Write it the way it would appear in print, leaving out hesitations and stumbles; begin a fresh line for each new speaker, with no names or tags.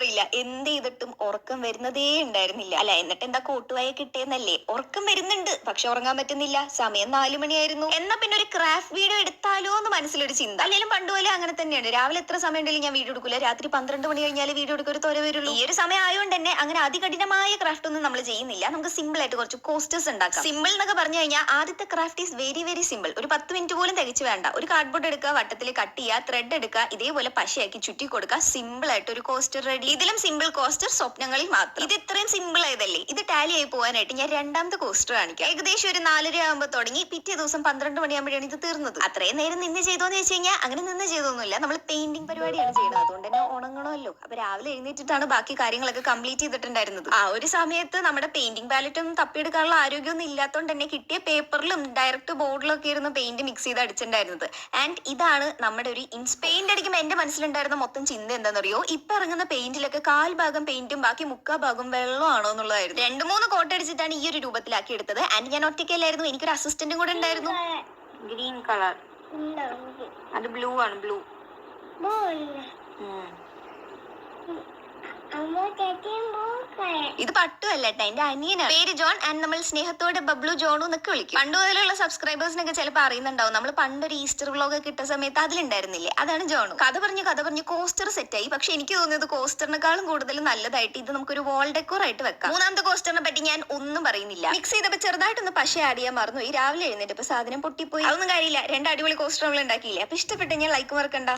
ഇല്ല എന്ത് ചെയ്തിട്ടും ഉറക്കം വരുന്നതേ ഉണ്ടായിരുന്നില്ല. അല്ല എന്നിട്ട് എന്താ കോട്ടുവായ കിട്ടിയെന്നല്ലേ? ഉറക്കം വരുന്നുണ്ട്, പക്ഷെ ഉറങ്ങാൻ പറ്റുന്നില്ല. സമയം 4 മണിയായിരുന്നു. എന്നാ പിന്നെ ഒരു ക്രാഫ്റ്റ് വീഡിയോ എടുത്താലോ എന്ന് മനസ്സിലൊരു ചിന്ത. അല്ലെങ്കിലും പണ്ടുപോലെ അങ്ങനെ തന്നെയാണ്. രാവിലെ എത്ര സമയം ഉണ്ടെങ്കിലും ഞാൻ വീഡിയോ എടുക്കൂല. രാത്രി 12 മണി കഴിഞ്ഞാൽ വീഡിയോ എടുക്കുക ഒരു തൊര വരുള്ളൂ. ഈ ഒരു സമയം ആയതുകൊണ്ട് തന്നെ അങ്ങനെ അതികഠിനമായ ക്രാഫ്റ്റ് ഒന്നും നമ്മൾ ചെയ്യുന്നില്ല. നമുക്ക് സിമ്പിൾ ആയിട്ട് കുറച്ച് കോസ്റ്റേഴ്സ് ഉണ്ടാക്കാം. സിമ്പിൾ എന്നൊക്കെ പറഞ്ഞു കഴിഞ്ഞാൽ ആദ്യത്തെ craft is very very simple. ഒരു 10 മിനിറ്റ് പോലും തികച്ചു വേണ്ട. ഒരു കാർഡ്ബോർഡ് എടുക്കുക, വട്ടത്തിൽ കട്ട് ചെയ്യുക, ത്രെഡ് എടുക്കുക, ഇതേപോലെ പശയാക്കി ചുറ്റി കൊടുക്കുക. സിമ്പിൾ ആയിട്ട് ഒരു കോസ്റ്റർ റെഡി. ഇതിലും സിമ്പിൾ കോസ്റ്റർ സ്വപ്നങ്ങളിൽ മാത്രം. ഇത് ഇത്രയും സിമ്പിൾ ആയതല്ലേ, ഇത് ടാലി ആയി പോകാനായിട്ട് ഞാൻ രണ്ടാമത്തെ കോസ്റ്റർ കാണിക്കാം. ഏകദേശം ഒരു 4:30 ആകുമ്പോൾ തുടങ്ങി പിറ്റേ ദിവസം 12 മണിയാകുമ്പോഴാണ് ഇത് തീർന്നത്. അത്രയും നേരം നിന്ന് ചെയ്തോന്ന് വെച്ച് കഴിഞ്ഞാൽ അങ്ങനെ നിന്ന് ചെയ്തൊന്നുമില്ല. നമ്മൾ പെയിന്റിംഗ് പരിപാടിയാണ് ചെയ്യുന്നത്, അതുകൊണ്ട് തന്നെ ഉണങ്ങണമല്ലോ. അപ്പൊ രാവിലെ എഴുന്നേറ്റിട്ടാണ് ബാക്കി കാര്യങ്ങളൊക്കെ കംപ്ലീറ്റ് ചെയ്തിട്ടുണ്ടായിരുന്നത്. ആ ഒരു സമയത്ത് നമ്മുടെ പെയിന്റിംഗ് പാലറ്റ് ഒന്നും തപ്പിയെടുക്കാനുള്ള ആരോഗ്യമൊന്നും ഇല്ലാത്തതുകൊണ്ട് തന്നെ കിട്ടിയ പേപ്പറിലും ഡയറക്റ്റ് ബോർഡിലും ഒക്കെ ഇരുന്ന് പെയിന്റ് മിക്സ് ചെയ്ത് അടിച്ചിട്ടുണ്ടായിരുന്നത്. ആൻഡ് ഇതാണ് നമ്മുടെ ഒരു പെയിന്റ് അടിക്കുമ്പോൾ എന്റെ മനസ്സിലുണ്ടായിരുന്ന മൊത്തം ചിന്ത എന്താണെന്നറിയോ? ഇപ്പൊ ഇറങ്ങുന്ന പെയിന്റിലൊക്കെ 1/4 പെയിന്റും ബാക്കി 3/4 വെള്ളമാണോ എന്നുള്ളതായിരുന്നു. 2-3 കോട്ട് അടിച്ചിട്ടാണ് ഈ ഒരു രൂപത്തിലാക്കി എടുത്തത്. ആൻഡ് ഞാൻ ഒറ്റയ്ക്കല്ലായിരുന്നു, എനിക്കൊരു അസിസ്റ്റന്റും കൂടെ ഉണ്ടായിരുന്നു. ഗ്രീൻ കളർ, അത് ബ്ലൂ ആണ്. ബ്ലൂ ഇത് പട്ടുമല്ല കേട്ടോ, എന്റെ അനിയനാണ്. പേര് ജോൺ. ആൻഡ് നമ്മൾ സ്നേഹത്തോടെ ബബ്ലു ജോണു എന്നൊക്കെ വിളിക്കും. പണ്ട് മുതലുള്ള സബ്സ്ക്രൈബേഴ്സിനൊക്കെ ചിലപ്പോൾ അറിയുന്നുണ്ടാവും. നമ്മൾ പണ്ടൊരു ഈസ്റ്റർ വ്ളോഗ് ഒക്കെ ഇട്ട സമയത്ത് അതിലുണ്ടായിരുന്നില്ലേ, അതാണ് ജോണു. കഥ പറഞ്ഞ് കോസ്റ്റർ സെറ്റായി. പക്ഷെ എനിക്ക് തോന്നിയത് കോസ്റ്ററിനെക്കാളും കൂടുതൽ നല്ലതായിട്ട് ഇത് നമുക്കൊരു വാൾ ഡെക്കോർ ആയിട്ട് വെക്കാം. മൂന്നാമത്തെ കോസ്റ്ററിനെ പറ്റി ഞാൻ ഒന്നും പറയുന്നില്ല. മിക്സ് ചെയ്തപ്പോൾ ചെറുതായിട്ടൊന്ന് പശ ആഡ് ചെയ്യാൻ മറന്നു. ഈ രാവിലെ എഴുന്നേറ്റ് ഇപ്പൊ സാധനം പൊട്ടിപ്പോയി. അതൊന്നും കാര്യമില്ല. 2 അടിപൊളി കോസ്റ്റർ നമ്മൾ ഉണ്ടാക്കിയില്ലേ. അപ്പൊ ഇഷ്ടപ്പെട്ടെങ്കിൽ ലൈക്ക് മറക്കണ്ട.